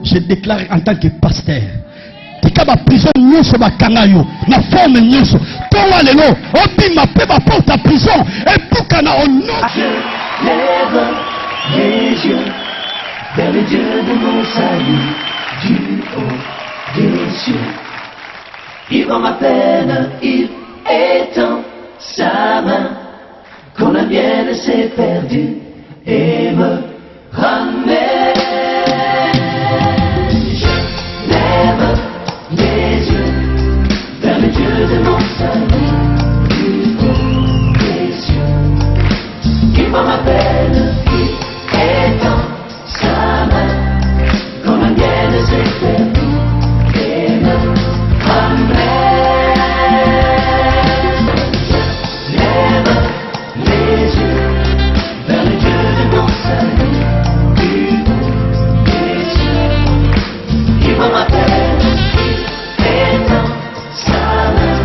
Je déclare en tant que pasteur. Tika ba prison nyonso ba kangayo na forme nyonso. Towa lelo obima pe ba porte à prison et bukana au nom. Je lève les yeux vers le Dieu de mon salut, du haut des cieux. Il voit ma peine, il étend sa main quand la mienne s'est perdue et me ramène. Je lève les yeux vers le Dieu de mon salut, du haut des cieux. Il voit ma peine, il étend sa main quand la mienne s'est perdue et me ramène. Je lève les yeux vers le Dieu de mon salut, du haut des cieux. Il voit ma peine, il étend sa main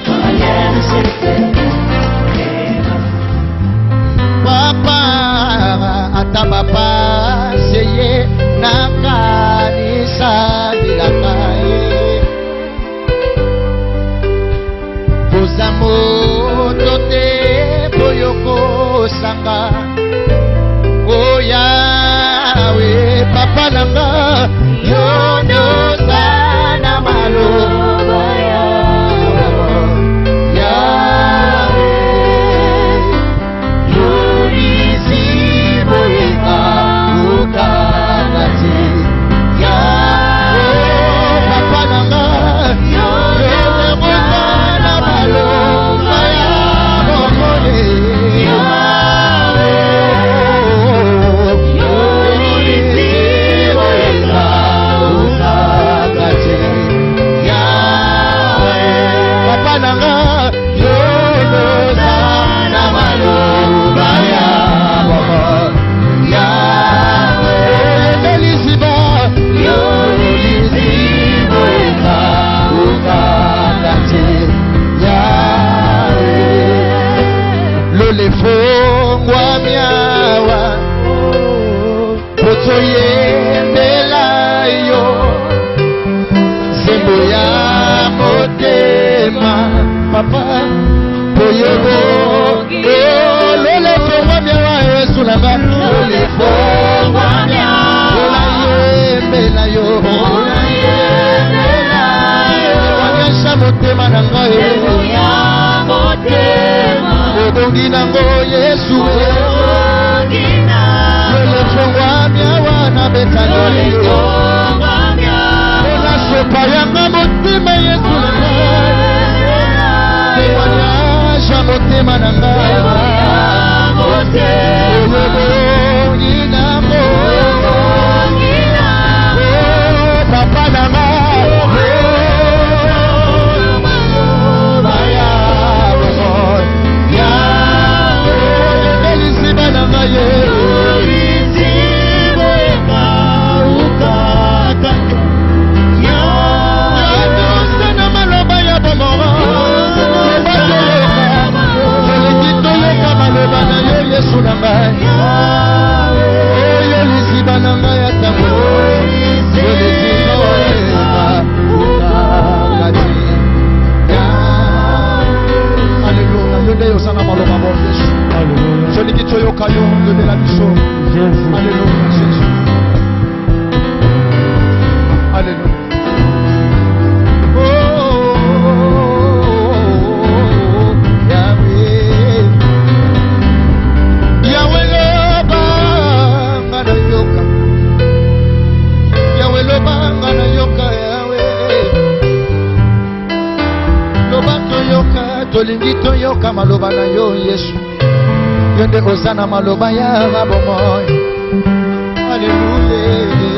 quand la mienne s'est perdue et me Papa, ata papa, seye nakanisa bilakaye. Pozamoto te boyoko sanga. Oh Yahweh, papa nanga, yono sana maloba Yahweh. Papa, poyogo, lele fongwa miawa yesu la ba, lele fongwa miawa, ola yo, wanyasha motema nanga odongi nango yesu, lele fongwa miawa na betani, ola sopa yanga motema yesu la ba. Motema nanga papa nanga elisiba nanga Yesu nanga oyo lisiba nanga ya tango olisiba oeba ukakati Alléluia yonde yosana maloba mo Yesu Alléluia soliki toyoka yo yondela biso Alléluia Jésus Alléluia tolingi toyoka maloba na yo Yesu yonde ozana maloba ya mabomoy Alléluia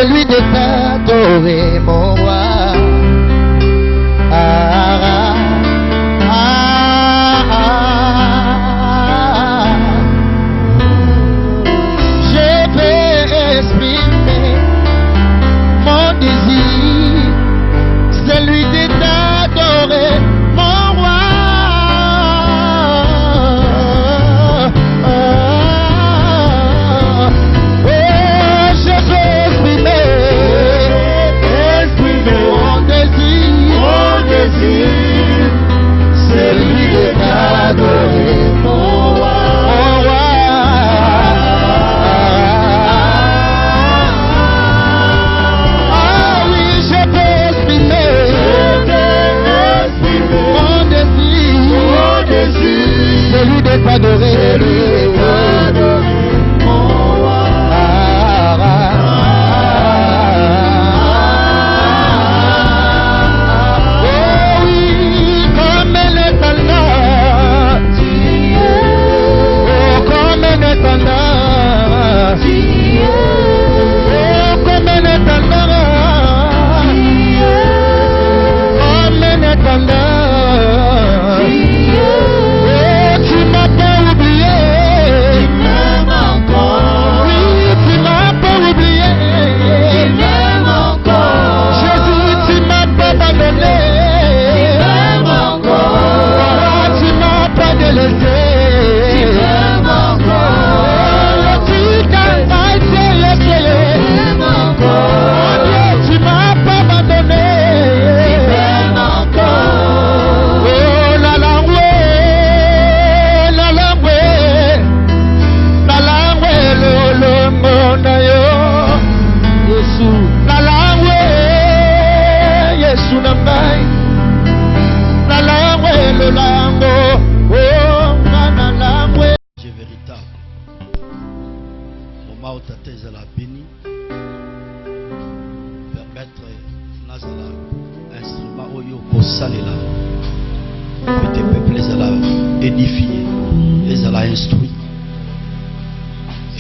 c'est lui de t'adorer, mon roi. Ah, ah, ah, ah. Je peux exprimer mon désir, c'est lui de t'adorer, mon roi. Je peux exprimer mon désir, c'est lui de t'adorer, mon roi. Ah oui, je peux exprimer mon désir, c'est lui de t'adorer, mon roi.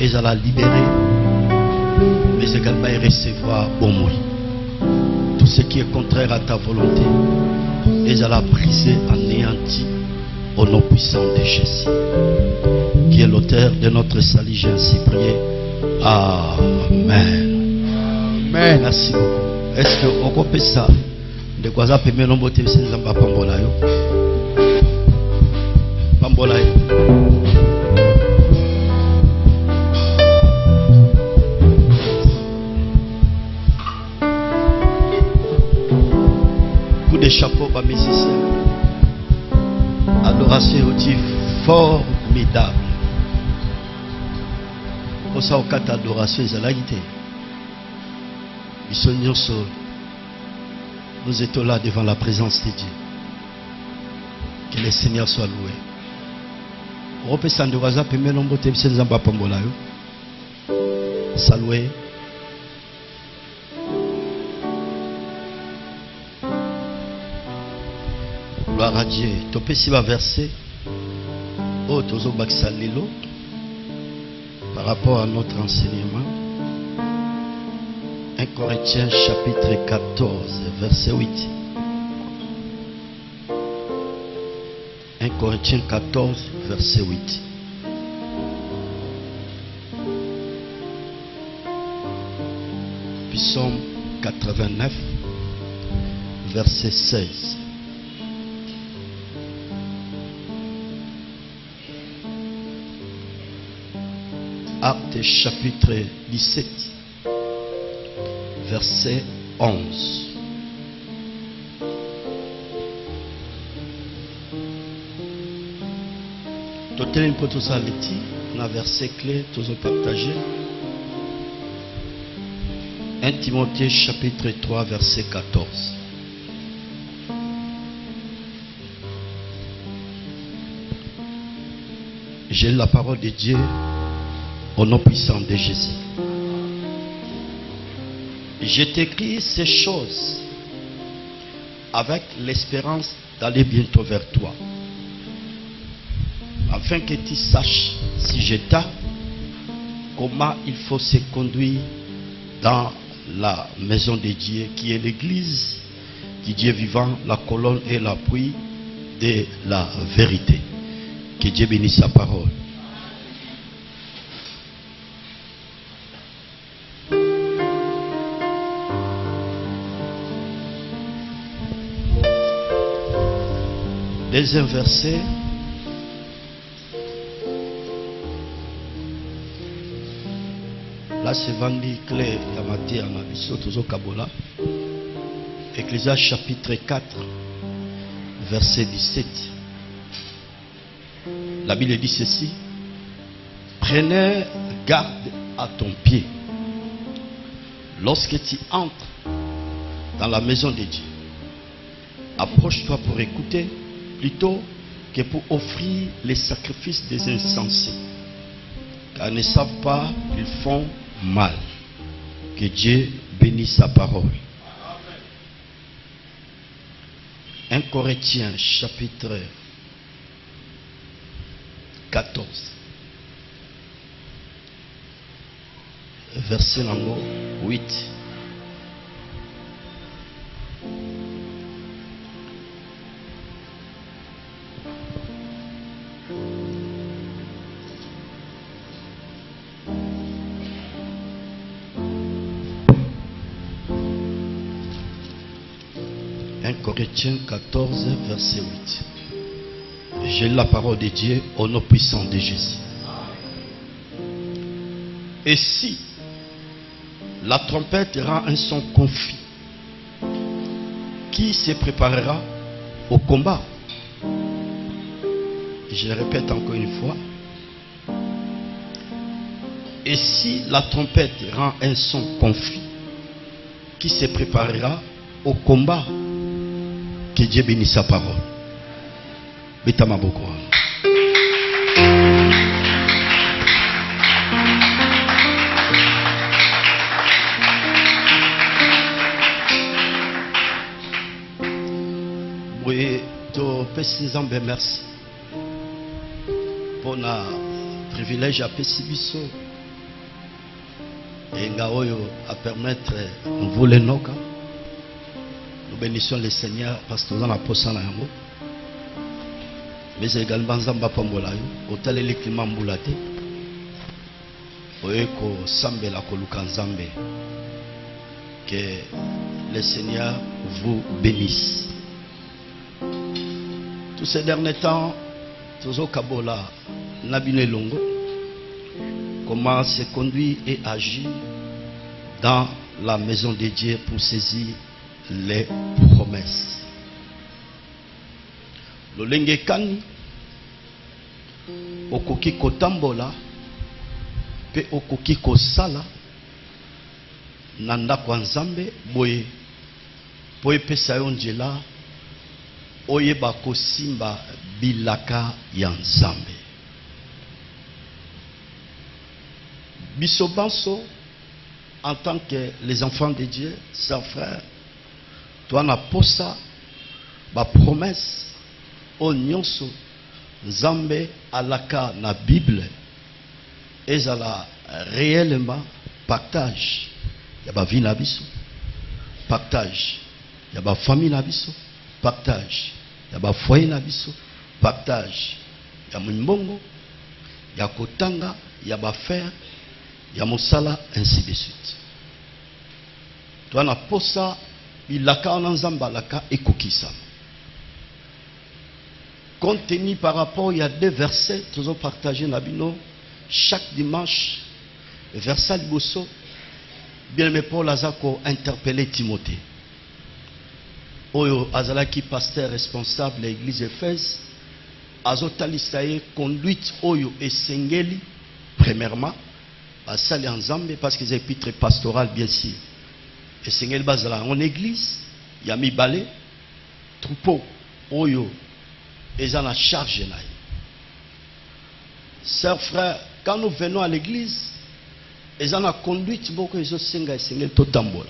Et à la libérer, mais également recevoir au moins tout ce qui est contraire à ta volonté, et à la briser, anéantir au nom puissant de Jésus, qui est l'auteur de notre salut. J'ai ainsi prié. Amen. Amen. Merci beaucoup. Est-ce que on peut ça? De quoi ça peut me nommer ces zamba pambola yo? Pambola yo. Des chapeaux par musiciens. Adoration outil formidable. Pour ça, au cas d'adoration, ils ont la guité. Nous étions là devant la présence de Dieu. Que le Seigneur soit loué. On peut s'en devoir ça, puis même on peut s'en pas pour moi. Saluer. Gloire à Dieu. Tu peux s'y verser. Oh, tu par rapport à notre enseignement. 1 Corinthiens chapitre 14, verset 8. 1 Corinthiens 14, verset 8. Psaume 89, verset 16. Actes chapitre 17, verset 11. Totel une pote ça leti, on a verset clé, tous ont partagé. 1 Timothée chapitre 3, verset 14. J'ai la parole de Dieu au nom puissant de Jésus. Je t'écris ces choses avec l'espérance d'aller bientôt vers toi, afin que tu saches, si je t'ai, comment il faut se conduire dans la maison de Dieu, qui est l'église, qui Dieu vivant, la colonne et l'appui de la vérité. Que Dieu bénisse sa parole. Deuxième verset. Là, c'est vendu clé à Matthieu en abisso, toujours Kabola. Ecclésiaste chapitre 4, verset 17. La Bible dit ceci: prenez garde à ton pied lorsque tu entres dans la maison de Dieu. Approche-toi pour écouter plutôt que pour offrir les sacrifices des insensés, car ils ne savent pas qu'ils font mal. Que Dieu bénisse sa parole. 1 Corinthiens chapitre 14, verset 8. Corinthiens 14, verset 8. J'ai la parole de Dieu au nom puissant de Jésus. Et si la trompette rend un son confus, qui se préparera au combat? Je le répète encore une fois. Et si la trompette rend un son confus, qui se préparera au combat? Que Dieu bénisse sa parole. Betama beaucoup. Oui, to pesi Nzambe merci pour na privilège à pesi biso et ngaoyo à permettre vous les noka. Nous bénissons le Seigneur parce que nous avons la poste en yango. Mais également Nzamba pambola yo otale le climat mbulate. Oyeko sambe la koluka Nzambe. Que le Seigneur vous bénisse. Tous ces derniers temps, Tozo Kabola Nabine Longo, comment se conduire et agir dans la maison de Dieu pour saisir les promesses. Lolenge kani okoki kotambola pe okoki kosala na ndako ya Nzambe boye po epesa yo nzela oyeba kosimba bilaka ya Nzambe. Biso banso en tant que les enfants de Dieu, chers frères, toi na posa ba promesse o nyonso Nzambe alaka na Bible ezala réellement partage ya ba vie na biso, partage ya ba famille na biso, partage ya ba foyer na biso, partage ya mbongo ya kotanga ya ba faire ya mosala, ainsi de suite. Toi na posa ilaka na Nzambe alaka ekokisa. Compte tenu par rapport, il y a deux versets que nous avons partagés dans Bino chaque dimanche. Verset Liboso, bien aimé Paul Azako interpellé Timothée. Oyo Azalaki pasteur responsable de l'église Éphèse. Azotalistaye conduite Oyo et Sengeli, premièrement, à Sali Nzambe, parce que c'est épître pastoral bien sûr. Et Sengeli Bazala en église, il y a mis balai, troupeau, Oyo. Et ils ont la charge. Chers frères, quand nous venons à l'église, ils ont la conduite beaucoup de choses et totambola.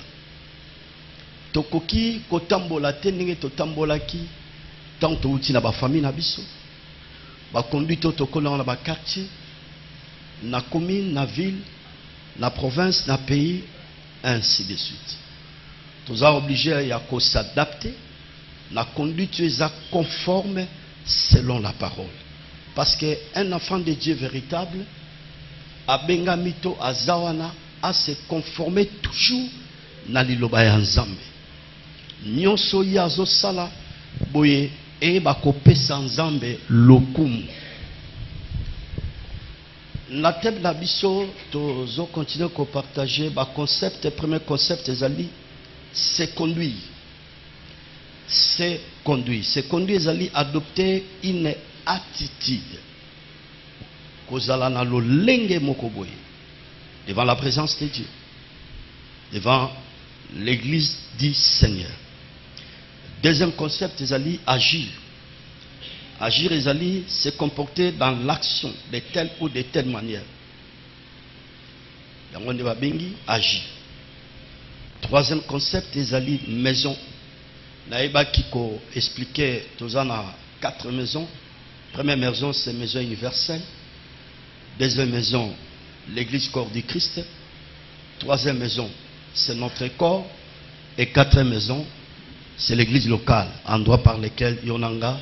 Tokoki kotambola teninge totambola ki tant to uti na ba famille na biso. Ba conduite tokola na ba quartier, na commune, na ville, na province, na pays, ainsi de suite. Nous sommes obligés à s'adapter, la conduite est conforme selon la parole. Parce qu'un enfant de Dieu véritable, a bengamito azawana, à se conformer toujours na liloba ya Nzambe. Nyonso yazo sala boye e bakopesa Nzambe lokumu. La table d'abisso, tozo continuer à partager ba concept, premier concept ezali c'est conduire. C'est conduire. C'est conduire ezali adopter une attitude. Kozala na lolenge moko boye devant la présence de Dieu, devant l'église du Seigneur. Deuxième concept, ezali agir. Agir, ezali se comporter dans l'action de telle ou de telle manière. Yango nde babengi agir. Troisième concept, ezali maison. Naïba Kiko expliquait tozana 4 maisons. Première maison, c'est maison universelle. Deuxième maison, l'église corps du Christ. Troisième maison, c'est notre corps. Et quatrième maison, c'est l'église locale, endroit par lequel Yonanga,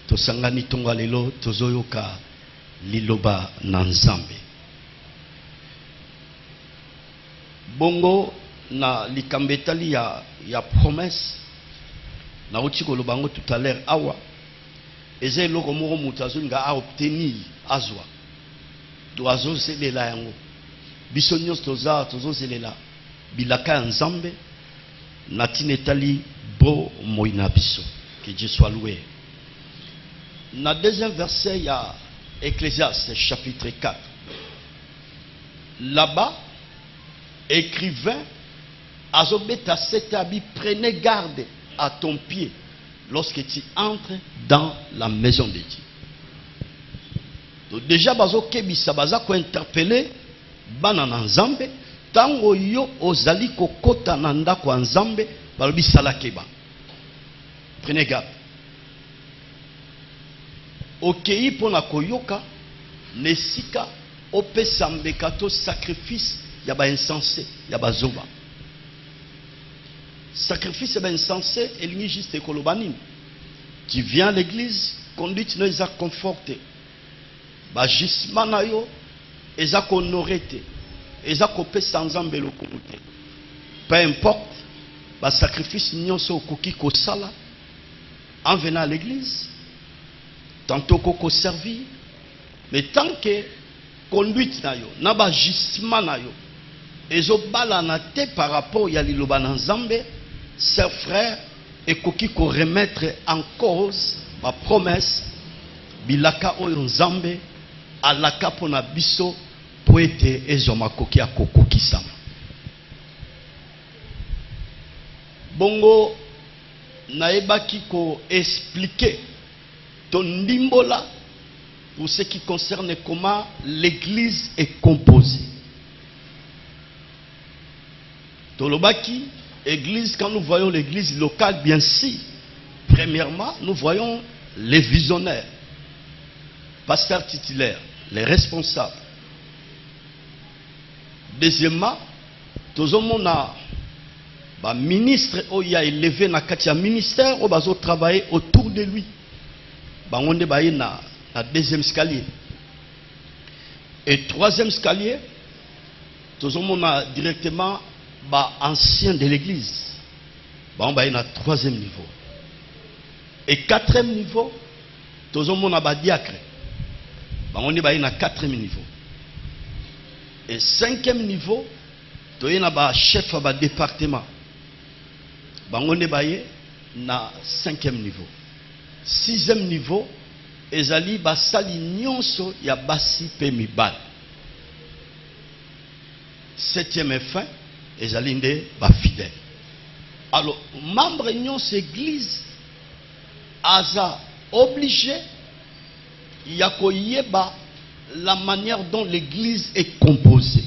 Tosangani Tonga Lelo, Tozoyoka, Liloba Nanzambe. Bongo na likambetali ya promesse. Na utiko lobango tout à l'heure awa. Eze loko moko mutazo nga a obtenir azwa. Doazo zelela yango. Biso nyos tozo zelela. Bilaka Nzambe. Natinetali bo moina biso. Que Dieu soit loué. Na deuxième verset, il y a Ecclésiaste chapitre 4. Là-bas, écrivain, Azobeta Setabi, prenez garde à ton pied lorsque tu entres dans la maison de Dieu. Donc déjà, Bazo Kebisa, Baza ko interpeller, Banana Nzambe, tango yo ozali kokota nanda kwa Nzambe, balobi salakeba. Prenez garde. Okei pona koyoka nesika opesa mbekato sacrifice ya ba insensé ya ba zoba. Sacrifice ya ba insensé elingi juste ekolobanini. Tu viens à l'église, conduite no eza conforté. Ba gisement na yo eza konorete. Eza kopesa Nzambe lokumu te. Peu importe ba sacrifice nyonso okoki kosala en venant à l'église. Tantôt qu'on servir, mais tant que conduite na yo, na ba gisement na yo, ezo balanate par rapport ya liloba na Nzambe, ses frères, et koki ko remettre en cause ma promesse, bilaka oyo Nzambe, alaka pona biso, poete ezo makoki ya kokoki sama. Bongo, naebaki ko expliquer ton ndimbola pour ce qui concerne comment l'église est composée. Tolobaki, église, quand nous voyons l'église locale, bien sûr, premièrement, nous voyons les visionnaires, pasteurs titulaires, les responsables. Deuxièmement, tous les ministres qui ont élevé dans le ministère, qui ont travaillé autour de lui. On est na deuxième escalier. Et troisième escalier, tout le monde a directement ancien de l'église. On est na troisième niveau. Et quatrième niveau, tout le monde a diacre. On est na quatrième niveau. Et cinquième niveau, tout le monde a chef de département. On est na cinquième niveau. Sixième niveau, ezali basali nyonso ya basi pe mibal. Septième et fin, ezali nde ba fidèle. Alors, membre nyonso église aza obligé ya koyeba la manière dont l'église est composée.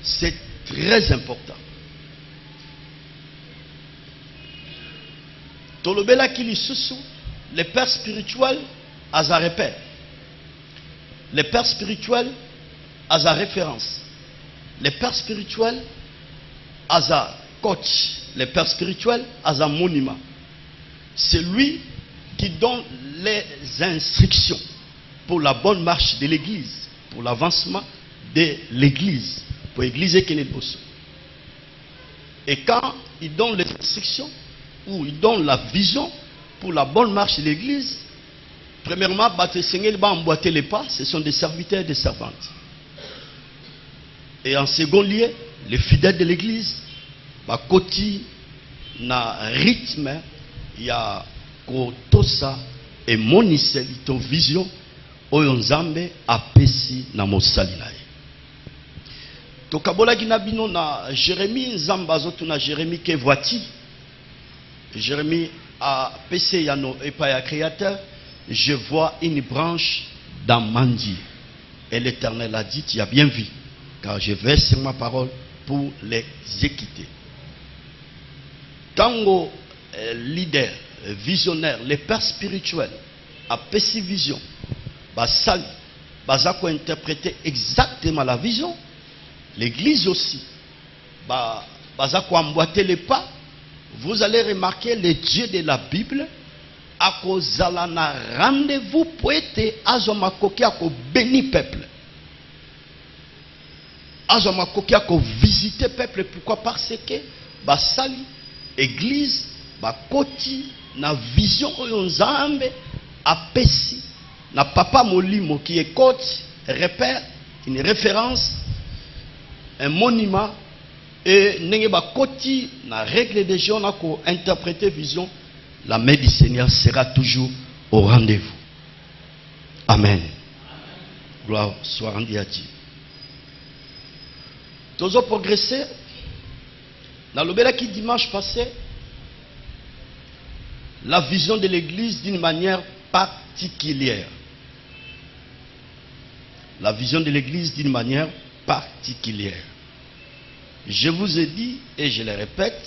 C'est très important. Tolobela Kilisusu, les pères spirituels à sa repère. Les pères spirituels à sa référence. Les pères spirituels Aza coach, les pères spirituels, Aza monument. C'est lui qui donne les instructions pour la bonne marche de l'église, pour l'avancement de l'église, pour l'église et et quand il donne les instructions ou il donne la vision pour la bonne marche de l'église, premièrement, il va emboîter les pas, ce sont des serviteurs et des servantes. Et en second lieu, les fidèles de l'église, côté na rythme, il y a kotosa et monise ton vision, oyonzambe apesi na mosali na ye. Tokabola ginabino na Jérémie nzamba zotu na Jérémie ke voiti. Jérémie a PC yano epaya créateur, je vois une branche d'amandi. Et l'Éternel a dit, tu as bien vu, car je vais sur ma parole pour l'exécuter. Tango leader, visionnaire, les pères spirituels, a PC vision, basali, basako interpréter exactement la vision. L'église aussi, basako emboîter les pas. Vous allez remarquer les dieux de la Bible à cause na rendez-vous pour être azomakoki à béni peuple. Azomakoki à visiter peuple. Pourquoi? Parce que basali église bakoti na vision oyonzambe apesi na papa molimo qui est coach, repère, une référence, un monument. Et n'ayez pas côté la règle des gens pour interpréter vision, la main du Seigneur sera toujours au rendez-vous. Amen. Gloire soit rendue à Dieu. Nous avons progressé. Dans le bel qui dimanche passé, la vision de l'église d'une manière particulière. La vision de l'église d'une manière particulière. Je vous ai dit, et je le répète,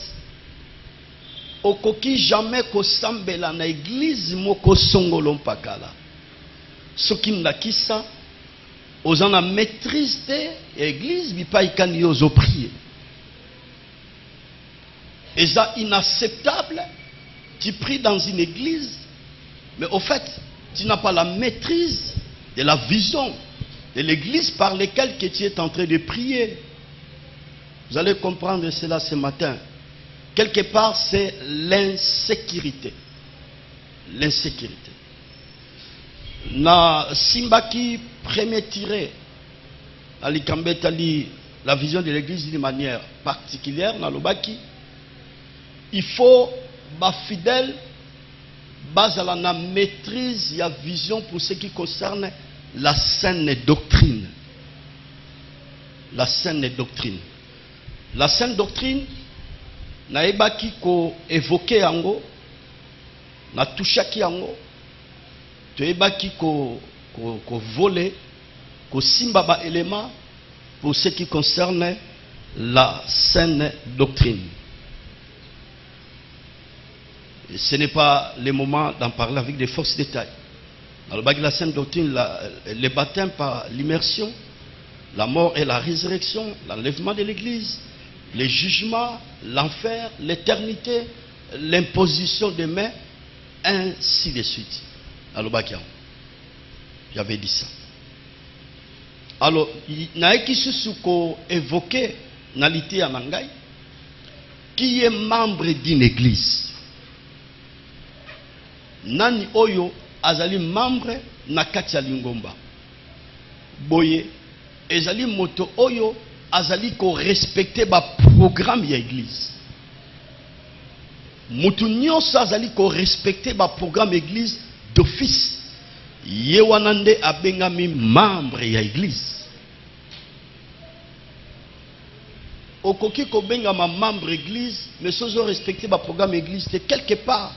okoki jamais kosambela na église moko songolo mpakala. Soki ndakisa, ozana maîtrise de l'église, bipa ikani ozo prier. Et ça inacceptable, tu pries dans une église, mais au fait, tu n'as pas la maîtrise de la vision de l'église par laquelle tu es en train de prier. Vous allez comprendre cela ce matin. Quelque part, c'est l'insécurité. L'insécurité. Na Simbaki, premier tiré, la vision de l'église d'une manière particulière, na Lobaki, il faut, fidèle, basala na maîtrise, il y a vision pour ce qui concerne la saine doctrine. La saine doctrine. La sainte doctrine, naebaki ko évoquer yango, na touchaki yango, toebaki ko voler, ko simba ba élément pour ce qui concerne la sainte doctrine. Et ce n'est pas le moment d'en parler avec des forces détails. Dans le bas de la sainte doctrine, le baptême par l'immersion, la mort et la résurrection, l'enlèvement de l'église, les jugements, l'enfer, l'éternité, l'imposition des mains, ainsi de suite. Alors, j'avais dit ça. Alors, il y a qui se évoqué Nalité Anangai, qui est membre d'une église. Nani Oyo azali membre Nakati Lingomba. Boye, ezali moto Oyo azali ko respecter ba programme ya église. Mutu nyonso azali ko respecter ba programme église d'office. Yewanande abengami membre ya église. Okoki ko bengama membre église, mais sozo respecter ba programme église de quelque part.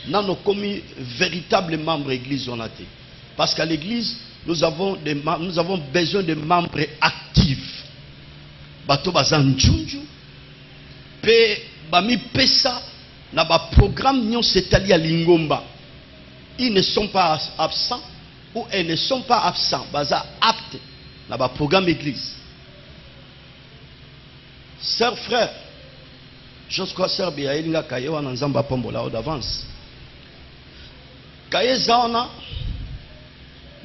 Nous avons commis véritable membre église on a été. Parce qu'à l'église, nous avons besoin de membres actifs. Bato bazanjunju pe bami pesa na ba programme nyon c'est-à-dire lingomba. Ils ne sont pas absents ou elles ne sont pas absents, baza apte na ba programme église. Sœurs, frères, J'ose croire Serbie a elinga kaye wana nzamba pombola d'avance. Kaye zaona,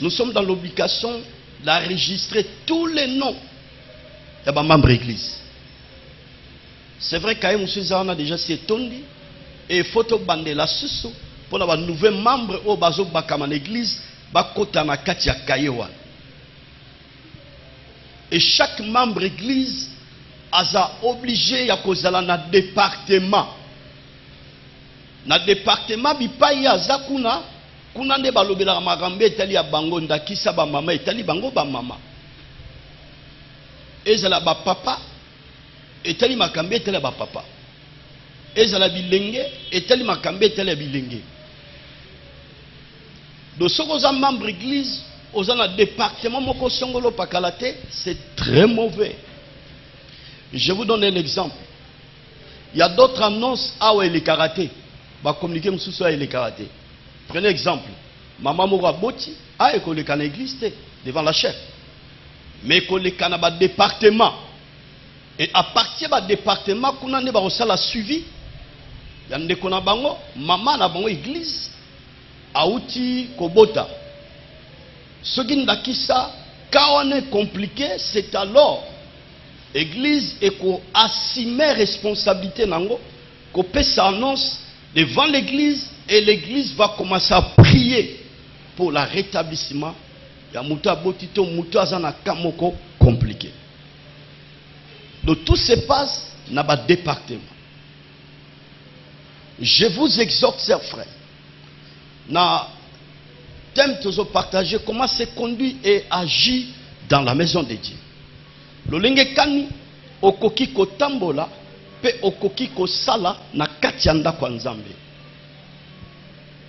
nous sommes dans l'obligation d'enregistrer tous les noms de ma membre église. C'est vrai kaye monsieur zaona déjà s'est tondi et photo bandela susu pour la nouvel membre au bazo bakama l'église bakota na kati ya kaye wana. Et chaque membre église a obligé à cause dans le département. Na département bipai aza kuna nde balobela makambe etali ya bango ndakisa ba mama etali bango ba mama. Ezala ba papa etali makambe etali ba papa. Ezala bilenge etali makambe etali ya bilenge. Donc ce qu'on a membre église aux un département moko songolo pakalate, c'est très mauvais. Je vous donne un exemple. Il y a d'autres annonces à où les karaté. Va communiquer monsieur sur les karaté. Prenez exemple. Maman Moura Boti a école à l'église devant la chef. Mais école à département. Et à partir du département, qu'on a la suivi. Il y a des bango, maman na bango église. Aouti Kobota. Ce qui n'a qui ça, quand on est compliqué, c'est alors l'église et qu'on assume responsabilité nango, qu'on peut s'annonce devant l'église et l'église va commencer à prier pour le rétablissement. Il y a muta botito muta azana kamoko compliqué. Donc tout se passe dans le département. Je vous exhorte, chers frères, na thème toujours partager comment se conduit et agit dans la maison de Dieu. Lolenge kani okoki ko tambola pe okoki ko sala na katianda kwa Nzambe.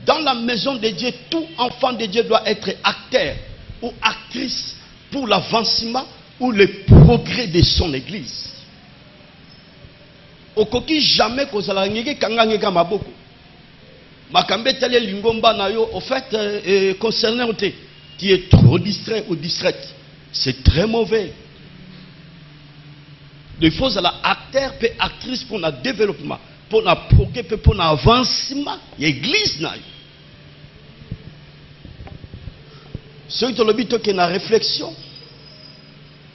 Dans la maison de Dieu, tout enfant de Dieu doit être acteur ou actrice pour l'avancement ou le progrès de son église. Okoki jamais ko sala ngeke kanganga kama boko. Makambe tele lingomba na yo, au fait, concernant qui est trop distrait ou distraite, c'est très mauvais. Il faut être acteur et actrice pour le développement, pour le progrès, pour l'avancement de l'église. Ce qui est le but de la réflexion,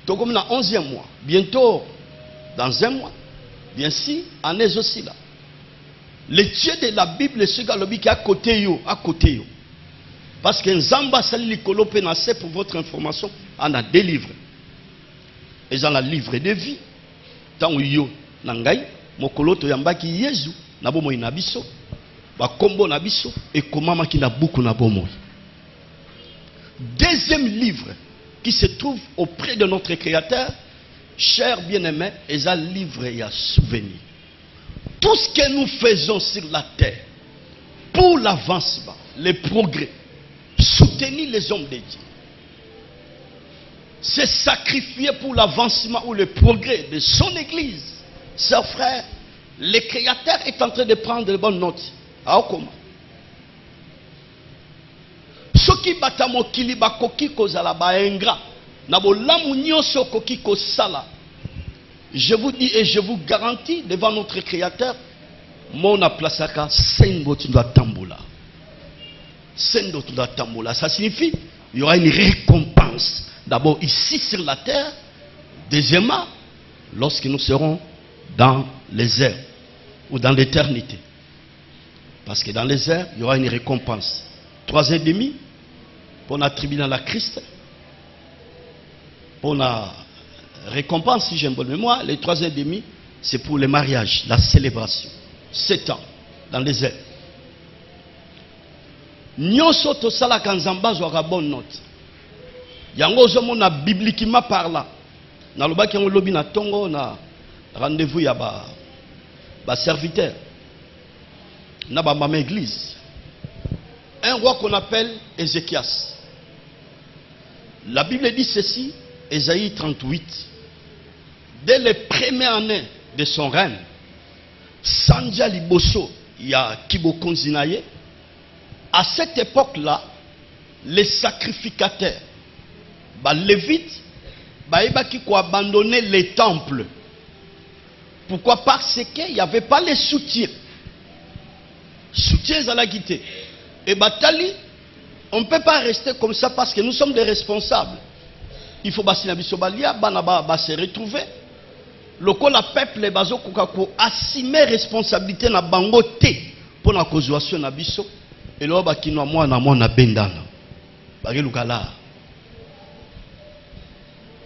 c'est comme dans le 11e mois, bientôt dans un mois, bien sûr, en est aussi là. Le Dieu de la Bible, c'est celui qui est à côté yo, parce que Nzamba sali likolo pe na se pour votre information, on a des livres. Ils ont la livre de vie. Tant yo nangai, mokolo to yambaki Yesu, na bomo ina biso, ba kombo na biso et comment maki na beaucoup na bomo. Deuxième livre qui se trouve auprès de notre Créateur, cher bien-aimé, est un livre et un souvenir. Tout ce que nous faisons sur la terre pour l'avancement, le progrès, soutenir les hommes de Dieu, c'est sacrifier pour l'avancement ou le progrès de son église. Chers frères, le Créateur est en train de prendre de bonnes notes. Alors comment? Ce qui batamo kili bakoki kozala ba ingra na bolamu nyonso koki kosala. Je vous dis et je vous garantis devant notre Créateur, mon aplasaka sendo tunda tambola. Sendo tunda tambola. Ça signifie il y aura une récompense. D'abord ici sur la terre. Deuxièmement, lorsque nous serons dans les airs ou dans l'éternité. Parce que dans les airs, il y aura une récompense. 3 ans et demi pour la tribunal à la Christ. Pour la récompense, si j'ai une bonne mémoire, les 3 ans et demi, c'est pour le mariage, la célébration. 7 ans dans les airs. Nyonso to sala kanzamba zwa bonne note. Yango zomo na bibliquement parlant. Na lobaki yango lobi na tongo na rendez-vous ya ba serviteur. Na ba mama église. Un roi qu'on appelle Ézéchias. La Bible dit ceci, Ésaïe 38. Dès les premières années de son règne, Sanja Liboso, il y a Kibokonzinaye. À cette époque-là, les sacrificateurs, les Lévites, ils ont abandonné les temples Pourquoi? Parce qu'il n'y avait pas les soutiens. Soutien à la guité. Et Batali, on ne peut pas rester comme ça parce que nous sommes des responsables. Il faut se retrouver. Le peuple assumer responsabilité na bango te pour la causation na biso. Et là bakino moi na moi na bendana.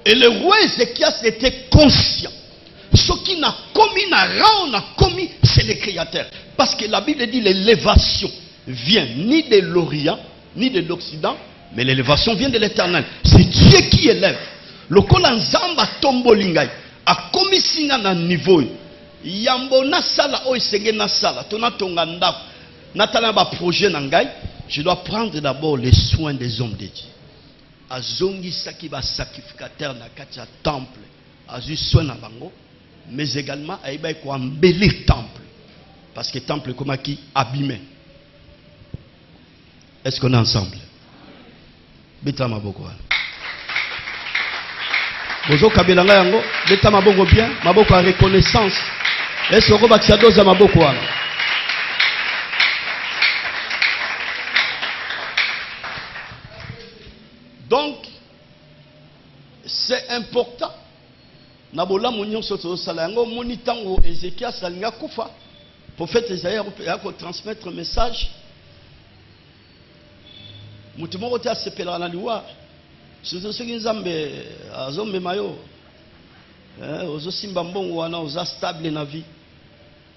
Et le roi Ézéchias était conscient. Ce qui n'a commis, n'a commis, c'est le Créateur. Parce que la Bible dit l'élévation vient ni de l'Orient, ni de l'Occident, mais l'élévation vient de l'Éternel. C'est Dieu qui élève. Le kolanzamba tombolingai a commis singa na niveau. Yambo na sala o esenge na sala. Tona tonga ndako. Natala ba projet nangai. Je dois prendre d'abord les soins des hommes de Dieu. Azongi saki ba sacrificateur na katia temple. Azu soin na bango. Mais également il faut embellir le temple. Parce que le temple est comme qui abîmé. Est-ce qu'on est ensemble? Beta maboko. Bozo kabelanga yango, beta maboko bien, maboko à reconnaissance. Est-ce qu'on va bakisa doza maboko wana? Donc c'est important. Nabola munyo soto salango monitango Ézéchias salinga kufa. Prophète Isaïe a transmettre un message. Mutimoko te asepela na liwa. Sozo soki nzambe azombe mayo. Ozo simba mbongo wana oza stable na vie.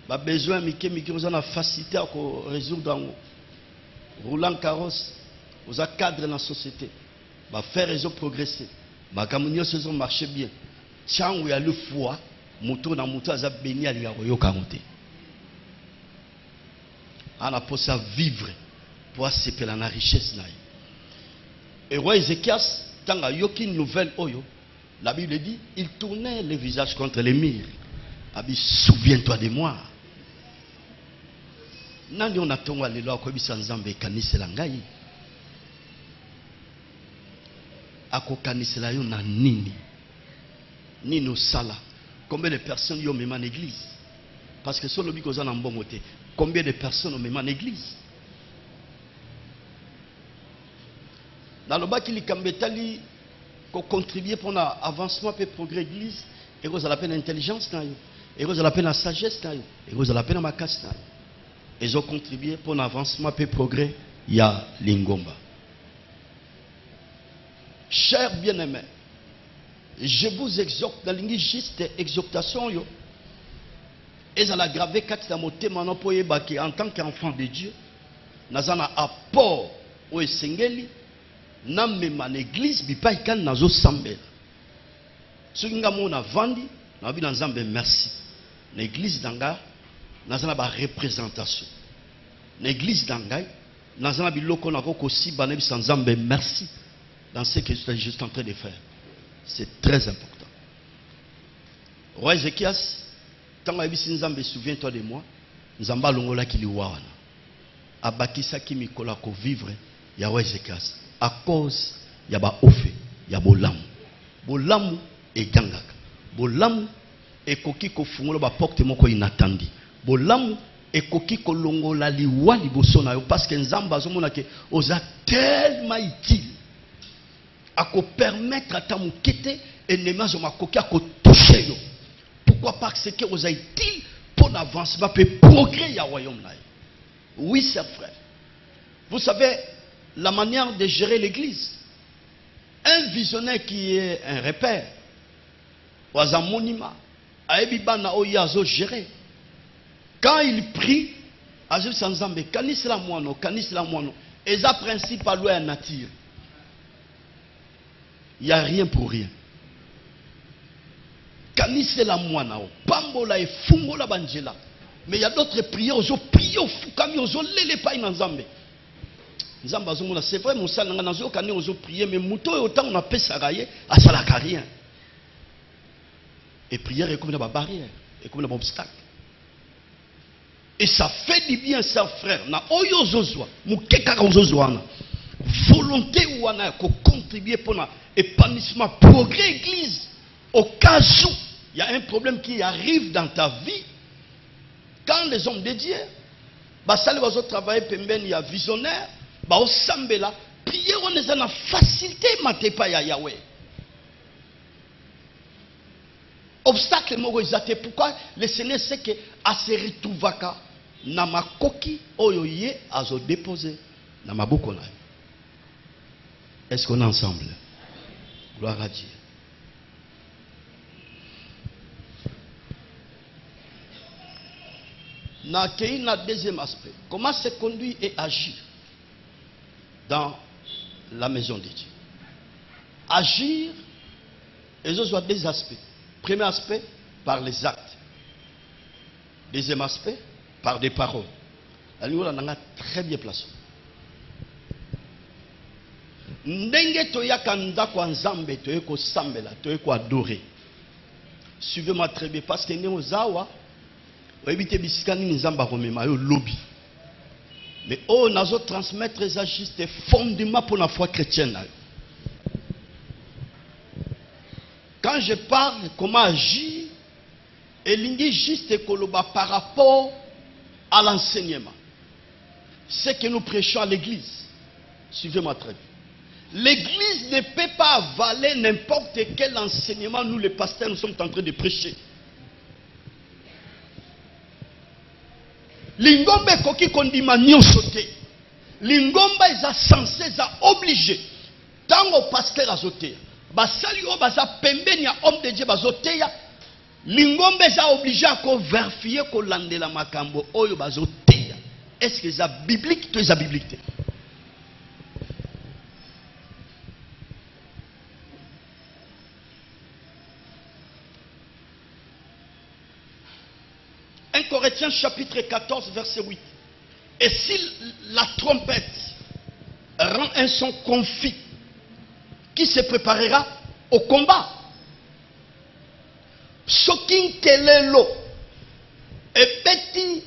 Ba besoin mike oza na facilité à résoudre ngo. Roulant carrosse, oza cadre na société. Ba faire réseau progresser. Ba kamunyo saison marcher bien. Tiango ya le foi, moto na moto aza béni ali yoka ngote. Ana posa vivre pour asepela na richesse na. Et roi Ézéchias, tant qu'il y a une nouvelle oyo, la Bible dit, il tournait le visage contre les murs. Il dit, souviens-toi de moi. Nani on attend à l'élo à Nzambe kanisela ngai. Ako kanisela yo na nini? Nino sala. Combien de personnes y ont même en église? Parce que sur le biko zana mbongote. Combien de personnes ont même en église? Dans le bas qui likambetali ko contribuer pour l'avancement et progrès de l'église, et vous avez la peine d'intelligence, et vous avez la peine de sagesse, et vous avez la peine de makas. Ils ont contribué pour l'avancement et progrès, il y a l'ingomba. Chers bien-aimés, je vous exhorte dans l'ingé juste exhortation yo. Et ça l'a gravé quatre dans mon thème en tant qu'enfant de Dieu, nous avons un apport au Sengeli. Namema l'église bipa ikan nazo sambela. Ce qui na vandi na bi nzambe merci. L'église danga nazana ba représentation. L'église danga nazana biloko na koko si banebi nzambe merci dans ce que je suis juste en train de faire. C'est très important. Roi Ézéchias tant abisi nzambe souviens-toi de moi. Nzamba longola kiliwa wana. Abakisa ki mikola ko vivre ya roi Ézéchias. À cause il y a ba ofe, il y a bolamu. Bolamu et gangaka. Bolamu et koki ko fungola ba porte moko inatandi. Bolamu et koki ko longola liwa liboso na yo parce que nzamba azomona ke oza tellement utile. A ko permettre à ta mukete ennemi zo makoki a ko toucher yo. Pourquoi? Parce que oza utile pour l'avancement et progrès ya royaume na. Oui, c'est frère. Vous savez la manière de gérer l'église. Un visionnaire qui est un repère, ou un monument, gérer. Quand il prie, il y a un principe à la nature. Il n'y a rien pour rien. Mais il y a d'autres prières, ils ont prié, ils ont lélé pas dans Zambé. C'est vrai, mon sang, on a prié, mais mouton et autant on a fait ça, à ça la carrière. Et prière est comme une barrière, est comme un obstacle. Et ça fait du bien, ça, frère. Na oyo zozwa, mukeka zozwa. Volonté ou on a contribué pour l'épanouissement, progrès église, au cas où il y a un problème qui arrive dans ta vie, quand les hommes de Dieu, basali bazo travailler pembeni, il y a visionnaire, ba osambela, prier on est dans la facilité matepa ya Yahweh. Obstacle moko ezate, pourquoi le Seigneur sait que aseri tuvaka na makoki oyo ye azo déposer na maboko na. Est-ce qu'on est ensemble? Gloire à Dieu. Na kei na deuxième aspect, comment se conduire et agir dans la maison de Dieu. Agir, et ce sont deux aspects. Premier aspect, par les actes. Deuxième aspect, par des paroles. La ligne on a très bien placé. Ndenge toyaka ndako nzambe toyeko sambela toyeko adorer. Suivez-moi très bien parce que ndenge zawa oebite bisika nini nzamba komema yo lobby. Mais oh nazo transmettre les juste fondement pour la foi chrétienne. Quand je parle comment agir, elingi juste koloba par rapport à l'enseignement. Ce que nous prêchons à l'église. Suivez-moi très bien. L'église ne peut pas avaler n'importe quel enseignement nous les pasteurs nous sommes en train de prêcher. Lingombe koki kondima nyonso te. Lingomba eza censé eza obligé. Tango pasteur azoteya. Basali o baza pembeni ya homme de Dieu bazoteya. Lingombe eza obligé à vérifier ko landela makambo oyo bazoteya. Est-ce que eza biblique to eza biblique te? Corinthiens chapitre 14 verset 8. Et si la trompette rend un son confus, qui se préparera au combat? Sokin kelelo ebeti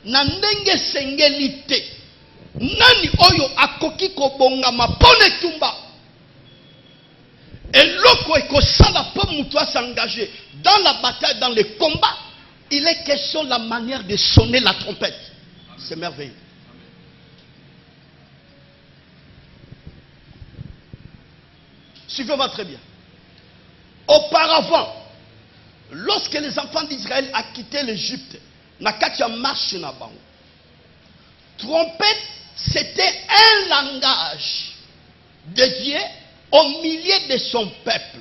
na ndenge sengelite nani oyo akoki kobonga mapone tumba eloko ekosala po mutu s'engager dans la bataille, dans le combat. Il est question de la manière de sonner la trompette. C'est merveilleux. Suivez-moi très bien. Auparavant, lorsque les enfants d'Israël ont quitté l'Égypte, Nakatia marche na bango. Trompette, c'était un langage de Dieu au milieu de son peuple.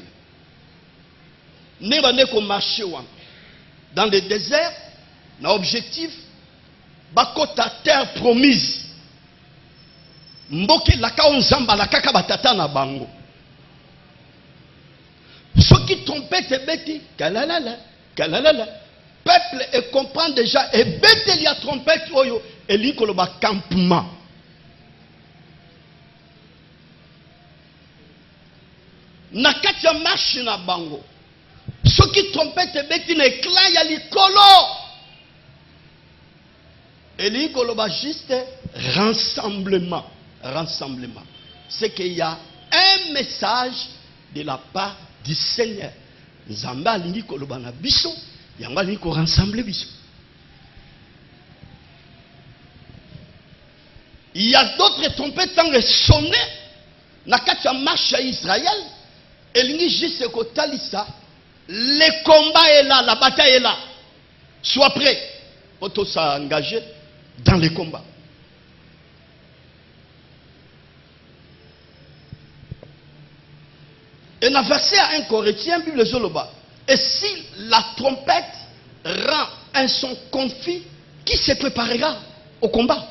Nebane ko marche wan. Dans le désert, l'objectif, bakota terre promise. Mboke laka onzamba la kaka batata na bango. Ceux qui trompette beti, kalalala, kalalala. Peuple et comprend déjà et beti li a trompette oyo et li koloba campement. Nakatia marche na bango. Ceux qui trompettent beti ne clan ya likolo. Et likolo ba juste rassemblement. Rassemblement. C'est qu'il y a un message de la part du Seigneur. Nzamba likolo ba na biso, yanga liko rassembler biso. Il y a d'autres trompettes qui ont sonné. Nakatia marche à Israël. Et lingi juste kotalisa. Le combat est là, la bataille est là. Sois prêt. Auto s'engager dans le combat. Et dans le verset à 1 Corinthiens, Bible Zoloba. Et si la trompette rend un son confus, qui se préparera au combat?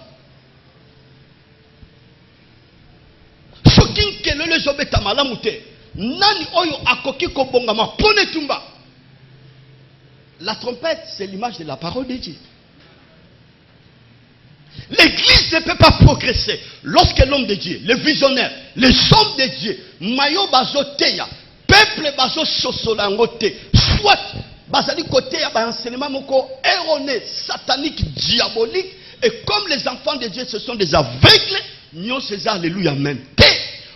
Sokin kelele zobeta malamute. Nani oyo akoki kobongama pone tumba. La trompette, c'est l'image de la parole de Dieu. L'église ne peut pas progresser lorsque l'homme de Dieu, le visionnaire, les hommes de Dieu, mayo bazoteya, peuple bazo sosolangote, soit bazali côté ya ba enseignement moko erroné, satanique, diabolique, et comme les enfants de Dieu ce sont des aveugles, nyon c'est alléluia amen.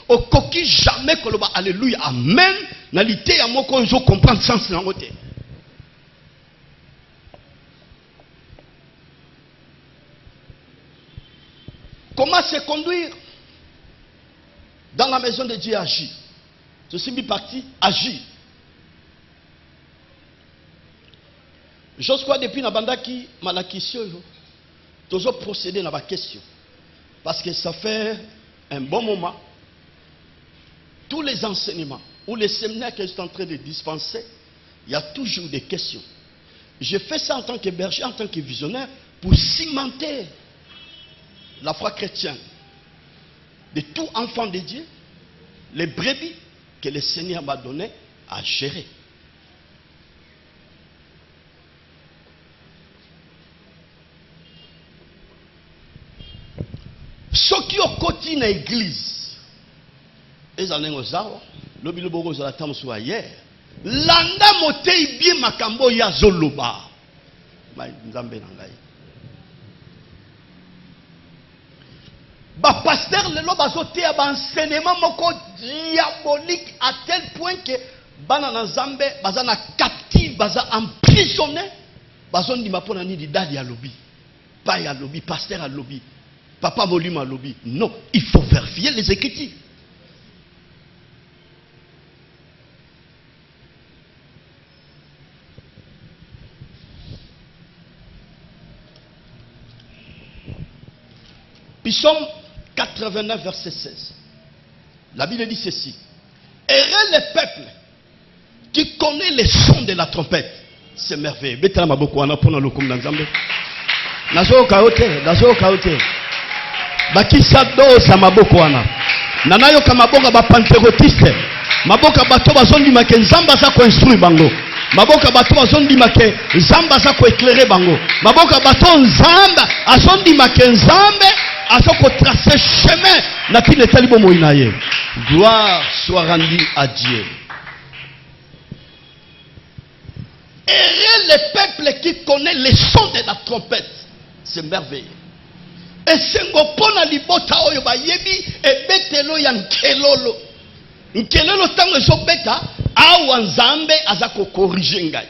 Au coquille jamais que le alléluia amen. Nalité à mon qu'on comprendre sens dans côté. Comment se conduire dans la maison de Dieu? Agir. Je suis mis parti, agir. J'ose quoi depuis Nabandaki, Malakisio, toujours procéder dans ma question. Parce que ça fait un bon moment. Tous les enseignements ou les séminaires que je suis en train de dispenser, il y a toujours des questions. Je fais ça en tant que berger, en tant que visionnaire, pour cimenter la foi chrétienne de tout enfant de Dieu, les brebis que le Seigneur m'a donné à gérer. Ceux qui ont côté dans l'église, ils ont ozawa, lobi lobo zala tamsu ayer. Landa motei bien makambo ya zoloba. Mai nzambe nangai. Ba pasteur le loba zote ya ba enseignement moko diabolique à tel point que bana na nzambe baza na captive, baza emprisonné, bazondi mapona ni di dadi ya lobi. Pas ya lobi, pasteur à lobi. Papa Molima lobby. Non, il faut vérifier les Écritures. Psaume 89, verset 16. La Bible dit ceci. Heureux le peuple qui connaît les sons de la trompette. C'est merveilleux. Betala maboko wana pona lokum na Nzambe. Nazo kaote. Bakisa dosa maboko wana. Nanayo kama bonga ba pantéotiste. Maboka bato bazondi make nzamba za ko instruire bango. Maboka bato bazondi make nzamba za ko éclairer bango. Maboka bato nzamba azondi make nzambe azoko tracer chemin na pile talibo moinaye. Gloire soit rendue à Dieu. Et le peuple qui connaît les sons de la trompette. C'est merveilleux. Et sengo pona libota oyo ba yebi e betelo ya nkelolo. Nkelolo tango ezo beta awa nzambe azako corriger ngai.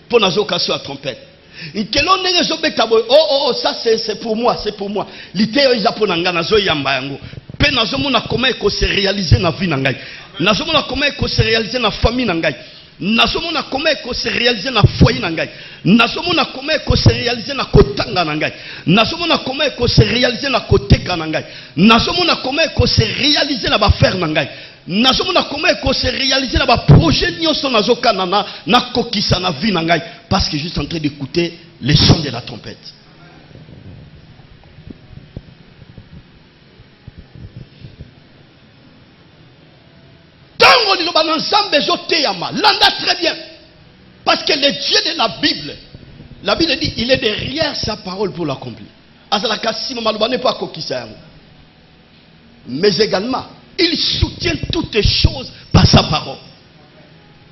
Pona zo kaso la trompette. Nkelolo nenge ezo beta boy oh ça c'est pour moi, c'est pour moi. Liteyo iza pona ngana zo yamba yango. Pe nazo mona comment eko se réaliser na vie na ngai. Nazo mona comment eko se réaliser na famille na ngai. Nazomona comment eko se réaliser na foyer na ngai. Nazomona comment eko se réaliser na kotanga na ngai. Nazomona comment eko se réaliser na koteka na ngai. Nazomona comment eko se réaliser na ba faire na ngai. Nazomona comment eko se réaliser na ba projet nyonso nazokana na kokisa na vie na ngai parce que je suis en train d'écouter les sons de la trompette. Landa très bien. Parce que le Dieu de la Bible dit il est derrière sa parole pour l'accomplir. Mais également, il soutient toutes les choses par sa parole.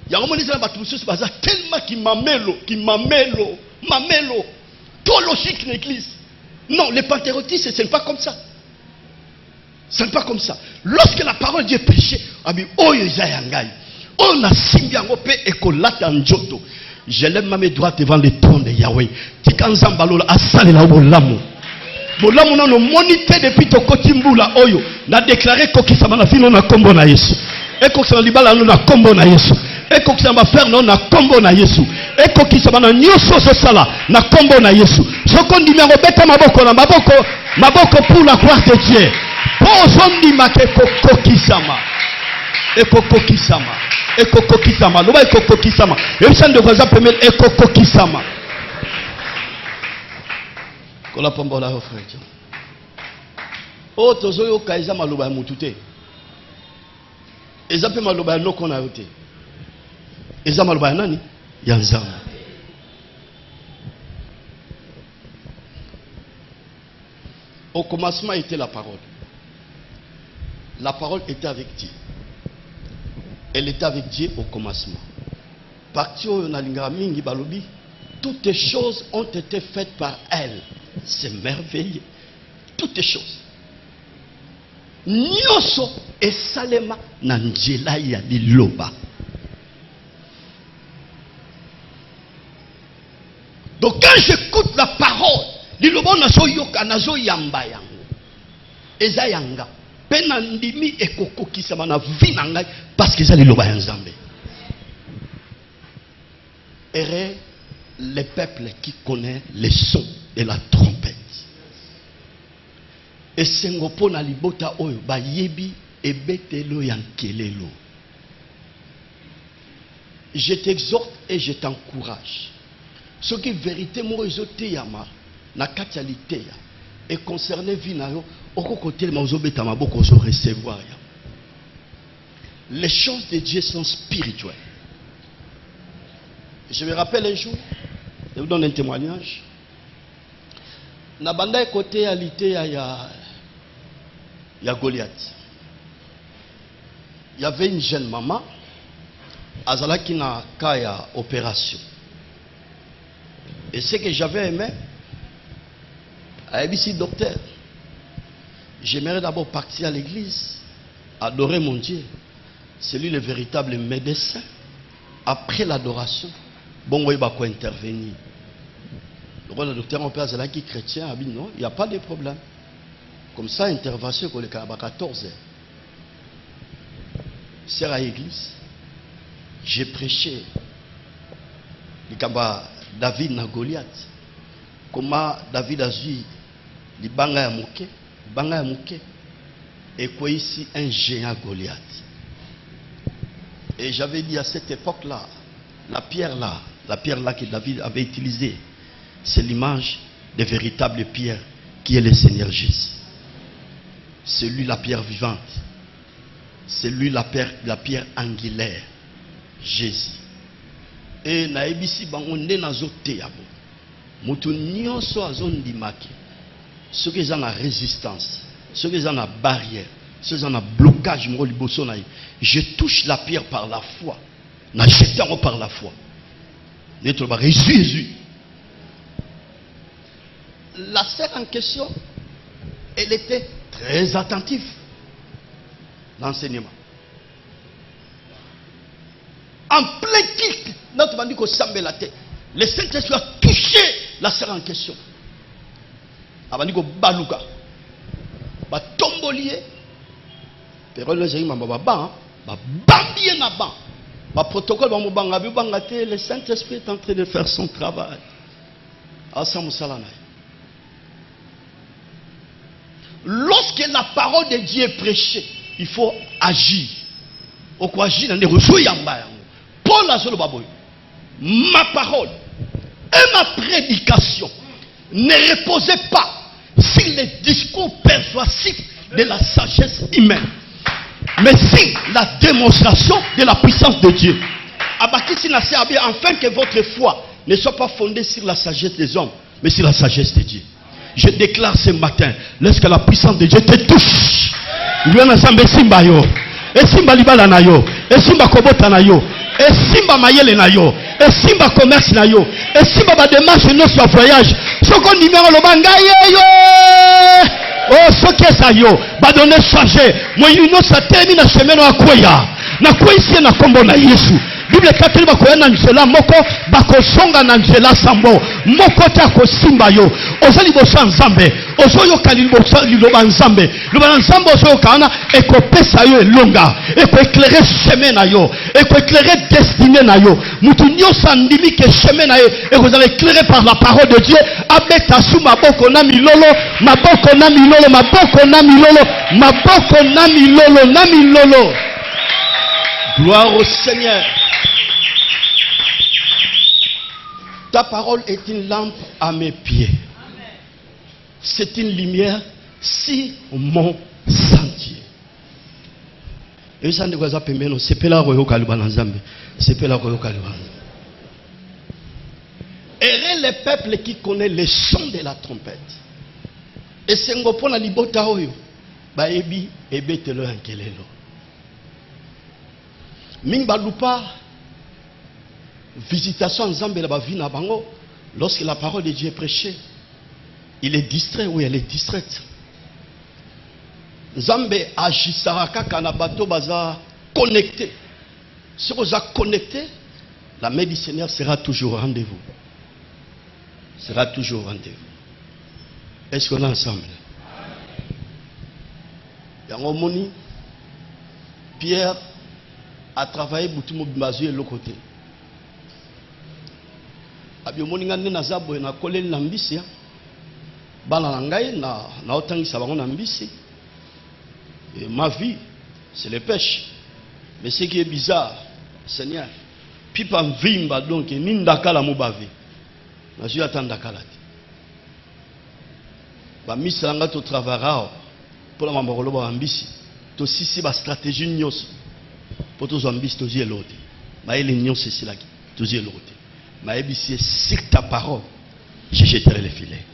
Il y a un moment tellement qui m'amèlo. Trop logique l'église. Non, les panthérotistes, ce n'est pas comme ça. Ce n'est pas comme ça. Lorsque la parole de Dieu est prêchée, on a signé je lève ma main droite devant le trône de Yahweh. Tikanzambalola asalela bolamu. Bolamu non monité depuis to kotimbula oyo. Na déclaré kokisama na fino na kombo na Yesu. E kokisama libala no na kombo na Yesu. E kokisama faire no na kombo na Yesu. E kokisama na nyoso so sala na kombo na Yesu. Sokondi mengo beta maboko na maboko pour la gloire de Dieu. Pozondi make kokisama. Ekokokisama. Ekokokisama. Loba ekokokisama. Yebisa ndo kwaza premier ekokokisama. Kola pombola ho frère. O tozoyo kaiza maloba ya mutu te. Eza pe maloba ya noko na yo te. Eza maloba ya nani? Ya Nzambe. Au commencement était la parole. La parole était avec Dieu. Elle était avec Dieu au commencement. Partio na mingi balobi, toutes les choses ont été faites par elle. C'est merveilleux. Toutes les choses. Nyoso et salema na njela ya liloba. Donc quand j'écoute la parole, liloba nazo yoka nazo yamba yango. eza yanga pena ndimi ekokokisama na vie na ngai parce que eza liloba ya Nzambe. Errez les peuples qui connaissent les sons de la trompette. Et sengopo na libota oyo ba yebi ebetelo yankelelo. Je t'exhorte et je t'encourage. Ce qui est vérité mozote yama na katialité ya et concerné vie na yo oko côté mazobeta maboko zo recevoir ya. Les choses de Dieu sont spirituelles. Je me rappelle un jour, je vous donne un témoignage. Na banda côté ya lité ya Goliath. Il y avait une jeune maman azala qui na kaya opération. Et ce que j'avais aimé, à ABC docteur, j'aimerais d'abord partir à l'église, adorer mon Dieu. C'est lui le véritable médecin. Après l'adoration, bon, il va intervenir. Le docteur, mon père, c'est là qui est chrétien, a dit non, il n'y a pas de problème. Comme ça, intervention, qu'on est à 14 heures. C'est à l'église. J'ai prêché. David na Goliath. Comment David a dit les banga ya mouké, et quoi ici un géant Goliath. Et j'avais dit à cette époque-là, la pierre là que David avait utilisée, c'est l'image des véritables pierres qui est le Seigneur Jésus. C'est lui la pierre vivante. C'est lui la pierre angulaire. Jésus. Et na ebisi bango nde nazote yabo. Mutu nyonso azondimaki. Ceux qui ont la résistance, ceux qui ont la barrière, ceux qui ont le blocage, je touche la pierre par la foi. Na jeté par la foi. Jésus. La sœur en question, elle était très attentive à l'enseignement. En plein culte, notre bandit s'ambe la tête. Le Saint-Esprit a touché la sœur en question. Abandiko baluka. Ba tombolier. Pero le zéri mamba ba bambie na ban. Ba protocole ba mobanga bi bangate, le Saint-Esprit est en train de faire son travail. Ensemble salana. Lorsque la parole de Dieu est prêchée, il faut agir. Au quoi agir dans les ressources yamba. Paul a dit, ma parole et ma prédication ne reposaient pas sur les discours persuasifs de la sagesse humaine, mais sur la démonstration de la puissance de Dieu. Afin que votre foi ne soit pas fondée sur la sagesse des hommes, mais sur la sagesse de Dieu. Je déclare ce matin, lorsque la puissance de Dieu te touche, et simba libala na yo, et simba kobota na yo, et simba mayele na yo, et simba commerce na yo, et simba ba démarche no sur voyage. Soko numéro lo bangaye yo. Oh soke sa yo, ba donner changer. Moi ino sa termine na chemin na koya. Na koisi na kombo na Yesu. Bible kateli bakoya na nzela moko bakosonga na nzela sambo moko ta ko simba yo ozali bosa nzambe ozoyo kali bosa liloba nzambe liloba nzambe ozoyo kana ekopesa yo elonga eko éclairer chemin na yo eko éclairer destinée na yo mutu nyosa ndimi ke chemin na yo ekozala éclairé par la parole de Dieu abeta su maboko na milolo maboko na milolo maboko na milolo maboko na milolo na milolo. Gloire au Seigneur. Ta parole est une lampe à mes pieds. C'est une lumière sur mon sentier. Et ça ne va pas me c'est pas la royo kalibana nzambe. C'est pas la royo kalibana. Errez les peuples qui connaissent les sons de la trompette. Et c'est ngopo na libota oyo. Ba ebi ebetelo yankelelo. Mingba lupa visitation en Zambé la bavina bango. Lorsque la parole de Dieu est prêchée, il est distrait, oui, elle est distraite. Zambé agisaraka kanabato baza connecté. Si vous êtes connecté, la main du Seigneur sera toujours au rendez-vous. Sera toujours au rendez-vous. Est-ce qu'on est ensemble? Yango moni Pierre a travaillé pour tout le monde de l'autre côté. Abi moni ngande na zabo na koleli na mbisi bana na ngai na otangisa bango na mbisi. Ma vie c'est le pêche. Mais ce qui est bizarre, Seigneur, pipa mvimba donc ni ndakala mobave. Na suis attendakala. Ba misanga to travaillera pour la mambolo ba mbisi. To sisi ba stratégie nyos. Pour tous ambis to zielote. Ma ele nyos c'est là qui to zielote. Ma ebisi sur ta parole, je jetterai les filets.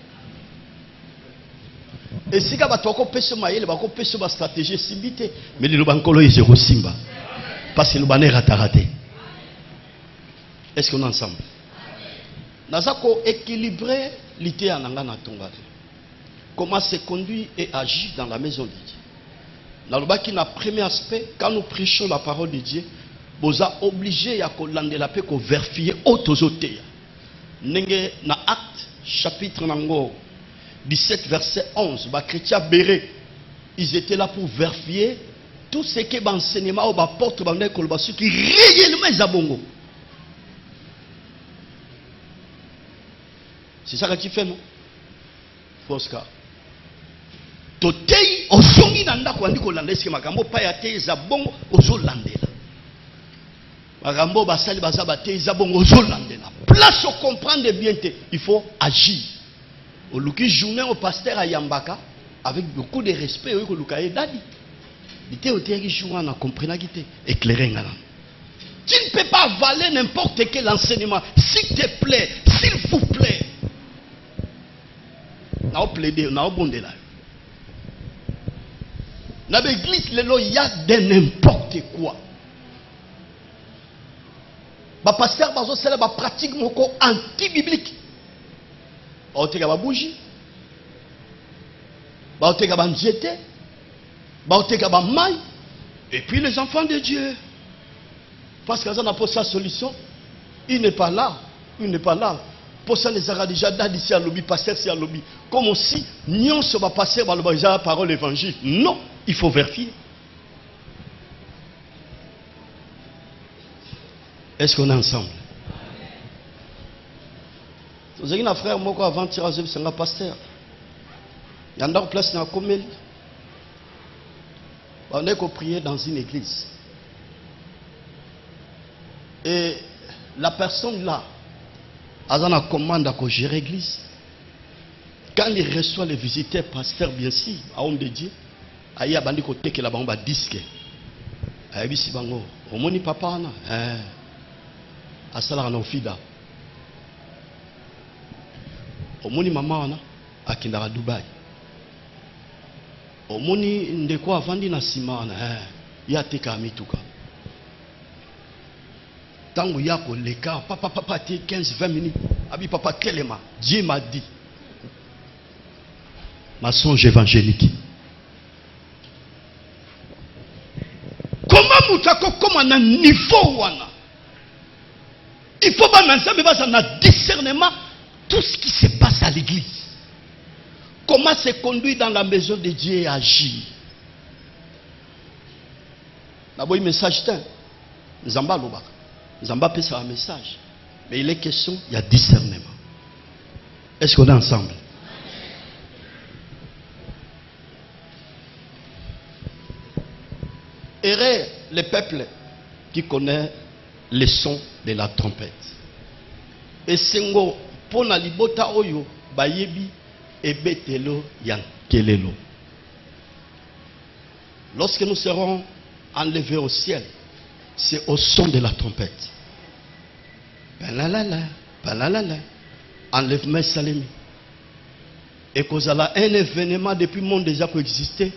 Et si ka batoko peso ma ele ba ko peso ba stratégie sibité, mais le bankolo est zéro simba. Parce que le banner raté. Est-ce qu'on est ensemble? Nazako équilibrer l'ité en angana tongare. Comment se conduire et agir dans la maison de Dieu. Dans le bas qui n'a premier aspect, quand nous prêchons la parole de Dieu, vous êtes obligé à collander la paix, à vérifier autosoté. Nenge na acte chapitre 17 verset 11, les chrétiens béré, ils étaient là pour vérifier tout ce qui est enseignement ou porte qui réellement est bongo. C'est ça que tu fais, non? Fosca. Totei osongi nanda kwa ndiko landa eske makambo pa ya te za bongo ozolandela. Makambo basali bazaba te za bongo ozolandela. Place au comprendre bien te, il faut agir. Au luki journée au pasteur à Yambaka avec beaucoup de respect au lukaye dadi. Dite au teri journée na comprendre gite éclairer ngana. Tu ne peux pas avaler n'importe quel enseignement. S'il te plaît, s'il vous plaît. Na plaider, na bonde là. Dans l'église, il y a de n'importe quoi. Le pasteur c'est la pratique anti-biblique. Il y a des bougies, il y a des nzete, il y a des mailles. Et puis les enfants de Dieu. Parce qu'ils ont posé sa solution. Il n'est pas là. Il n'est pas là. Pour ça, les Arabes déjà d'ici à lobby, pasteur c'est à lobby. Comme aussi, nous sommes passer par la parole évangile. Non, il faut vérifier. Est-ce qu'on est ensemble? Vous avez un frère, moi, avant de tirer c'est un pasteur. Il y a une place dans la commune. On est prier dans une église. Et la personne là, elle a commande à gérer l'église. Quand il reçoit les visiteurs, pasteur bien sûr, à homme de Dieu, il y a des côté qui la bamba disque. Il y a des bango. Au moni papa na, à cela on fida. Au moni maman na, à Kindara Dubaï. Au moni ndeko avandi na sima na, il y a teka mituka. Tango yako leka papa 15-20 minutes abi papa telema Dieu m'a dit mensonge évangélique. Comment moutako comme un niveau wana il faut pas un discernement tout ce qui se passe à l'église. Comment se conduire dans la maison de Dieu et agir. D'abord, un message Nzamba lobaka. Nzamba peut faire un message. Mais il est question, il y a discernement. Est-ce qu'on est ensemble? Errez le peuple qui connaît les sons de la trompette. Et sengo pona libota oyo bayebi ebetelo yankelelo. Lorsque nous serons enlevés au ciel, c'est au son de la trompette. Balalala, balalala, enlèvement salemi. Et qu'on a un événement depuis le monde déjà coexisté.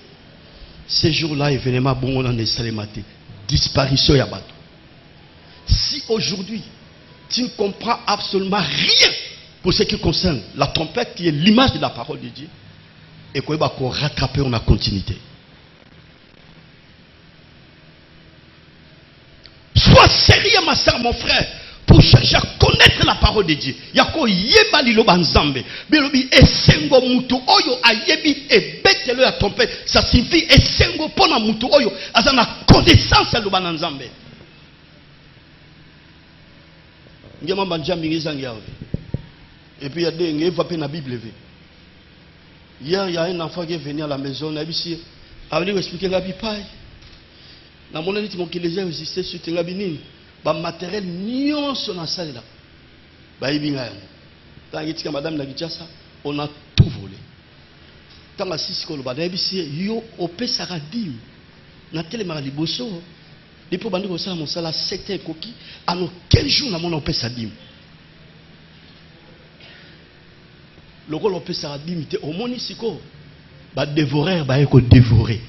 Ce jour-là, événement bon on est salématé. Disparition yabato. Si aujourd'hui, tu ne comprends absolument rien pour ce qui concerne la trompette qui est l'image de la parole de Dieu, et qu'on va rattraper en continuité. Sois sérieux, ma soeur, mon frère. pour chercher à connaître la parole de Dieu. Yako yeba liloba nzambe. Belobi esengo mutu oyo ayebi ebetelo ya trompette. Ça signifie esengo pona mutu oyo azana connaissance ya loba nzambe. Ngema banja mingi zangiawe. Et puis il y a des gens qui vont la Bible. Hier, il y a un enfant qui est venu à la maison. Il a dit, expliquer la Bible. Dans mon année, qui les a existé sur le Gabini, le matériel nion sur la salle là. Tant madame la ça, on a tout volé. Tant que si on a dit, yo opé saradim. Na télé marali bosso. Depuis bandi ko sala mon sala 7 koki. Alors quel jour na mon opé sadim. Le rôle peut s'adimiter au monde ici quoi bah dévorer bah éco dévorer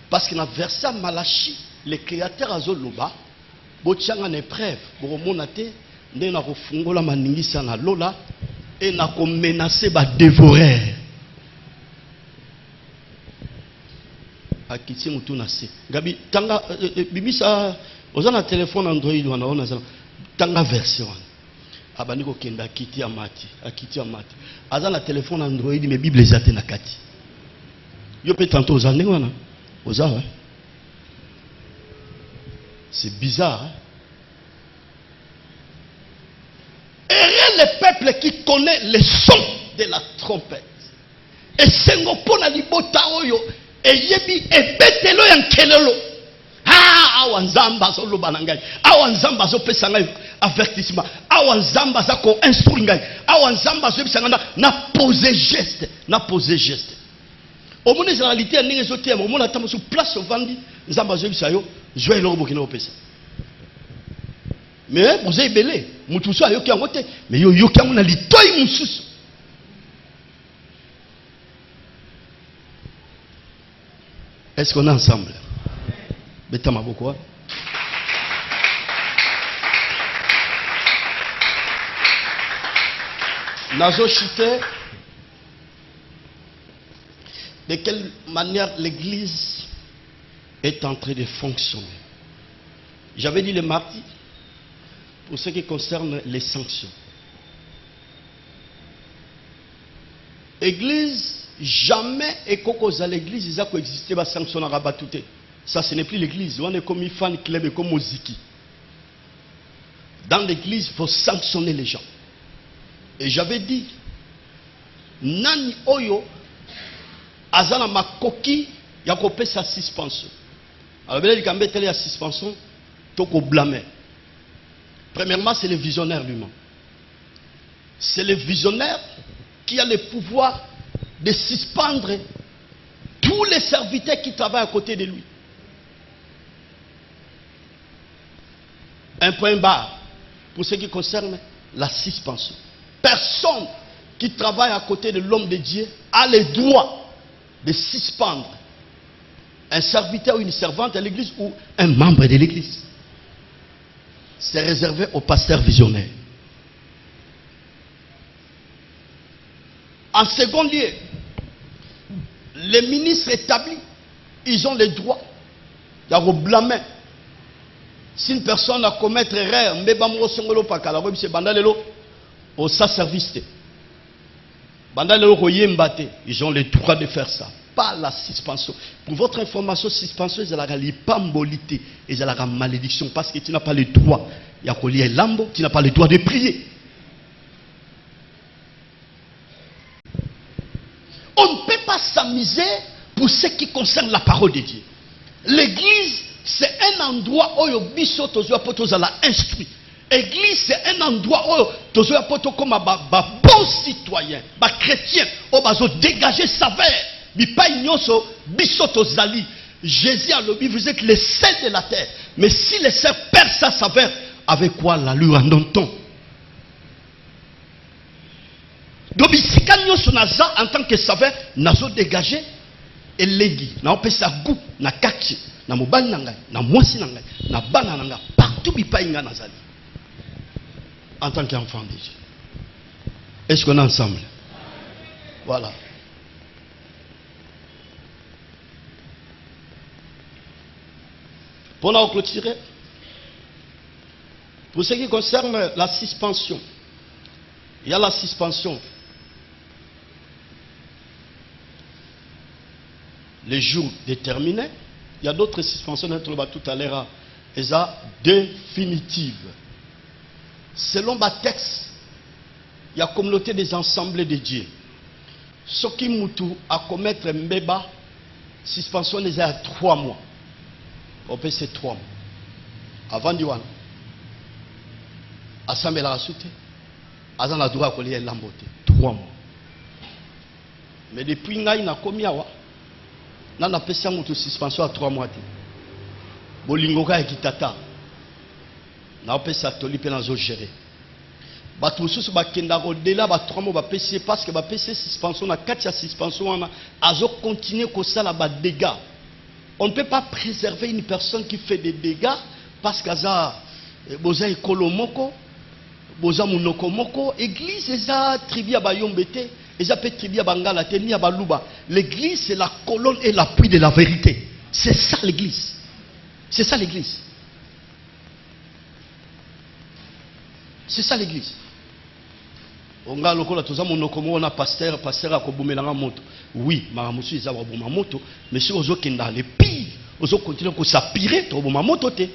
parce que dans verset Malachi les créateurs azoloba botianga na épreuve pour monate ndé na kofungola maningisa na lola et na ko menacer bah dévorer akiti mutu na se gabi tanga bimisa ozana téléphone Android wana ona tanga verset wana abandi ko kenda akiti amati azana téléphone Android mais Bible ezate na kati yo peut tantôt ozane wana ozawa c'est bizarre hein? Et rien le peuple qui connaît le son de la trompette et sengo pona libota oyo et yebi e betelo yankelelo awanzamba zo loba ngai awanzamba zo pesa ngai avertissement awanzamba za ko instruire ngai awanzamba zo pesa ngai na poser geste au monde en réalité ndenge zo tema au monde atama sur place vandi nzamba zo pesa yo joie lo bokina opesa mais vous avez belé mutu so ayoki yango te mais yo yoki yango na litoyi mususu. Est-ce qu'on est ensemble? Betama beaucoup. Nazo chité. De quelle manière l'église est en train de fonctionner? J'avais dit le mardi pour ce qui concerne les sanctions. Église, jamais et cause à l'église, ils ont coexisté, va sanctionner à rabatouté. Ça, ce n'est plus l'église. On est comme fan club et comme Moziki. Dans l'église, il faut sanctionner les gens. Et j'avais dit, Nani Oyo, Azana Makoki, Yakopé sa suspension. Alors, il y a une suspension, Toko blâmer. Premièrement, c'est le visionnaire lui-même. C'est le visionnaire qui a le pouvoir de suspendre tous les serviteurs qui travaillent à côté de lui. Un point barre pour ce qui concerne la suspension. Personne qui travaille à côté de l'homme de Dieu a le droit de suspendre un serviteur ou une servante à l'église ou un membre de l'église. C'est réservé au pasteur visionnaire. En second lieu, les ministres établis, ils ont le droit de blâmer. Si une personne a commettre erreur, ils ont le droit de faire ça. Pas la suspension. Pour votre information, suspension, c'est la pambolité et c'est la malédiction parce que tu n'as pas le droit. Tu n'as pas le droit de prier. On ne peut pas s'amuser pour ce qui concerne la parole de Dieu. L'église, c'est un endroit où biso tozo apoto la instruit. L'église, c'est un endroit où tozo apoto comme un bon citoyen, un chrétien, où bazo dégager saveur. Jésus a dit, vous êtes les sels de la terre. Mais si les sels perdent sa saveur, avec quoi la lui en-t-on? Donc, si en tant que saveur, nazo dégagé et légui, na opé sa goût, na kaki, na mobali nanga, na mwasi nanga, na bana nanga, partout bipa inga nazali. En tant qu'enfant de Dieu. Est-ce qu'on est ensemble? Voilà. Pour nous clôturer, Pour ce qui concerne la suspension, il y a la suspension. Les jours déterminés. Il y a d'autres suspensions, on a trouvé tout à l'heure. Et ça, définitive. Selon le texte, il y a la communauté des assemblées de Dieu. Ce qui moutou à commettre un béba, suspension les à 3 mois. On peut c'est 3 mois. Avant d'y aller, assemblée la soute, avant la droit à coller l'amboté. 3 mois. Mais depuis qu'il y a une commis à on a appelé ça une suspension à 3 mois. Bolingoka et Kitata. On a appelé ça Tolipe dans le gérer. Bato sous bakenda au-delà ba 3 mois ba PC parce que ba PC suspension na 4 suspension on a continuer comme ça là ba dégâts. On ne peut pas préserver une personne qui fait des dégâts parce que ça boza ekolomoko boza munoko moko église eza tribia ba yombete eza pe tribia bangala te ni baluba. L'église c'est la colonne et l'appui de la vérité. C'est ça l'église. C'est ça l'église. C'est ça l'église. On a lokola toza monoko mo na pasteur a kobomelanga moto. Oui, maramusu eza wa boma moto, mais si ozo kenda le pire, ozo continuer ko s'aspirer to boma moto te.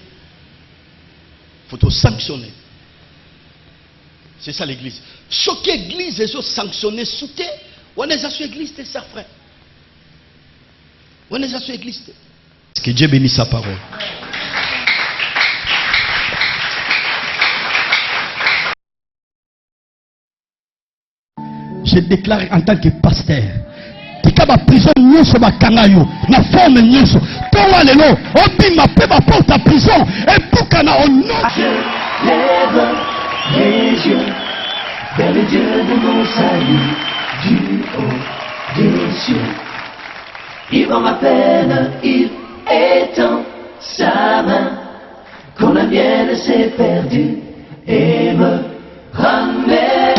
Faut te sanctionner. C'est ça l'église. Ce que l'église est sanctionné souté, on est à sur l'église, c'est frère. On est à sur l'église. Que Dieu bénisse sa parole. Je déclare en tant que pasteur, tika ba prison nyonso ba kangayo na forme nyonso tonga lelo obima pe ba porte à prison et pourkana au nom. Je lève les yeux vers le Dieu de mon salut du haut des cieux. Il voit ma peine, il étend sa main quand la mienne s'est perdue et me ramène.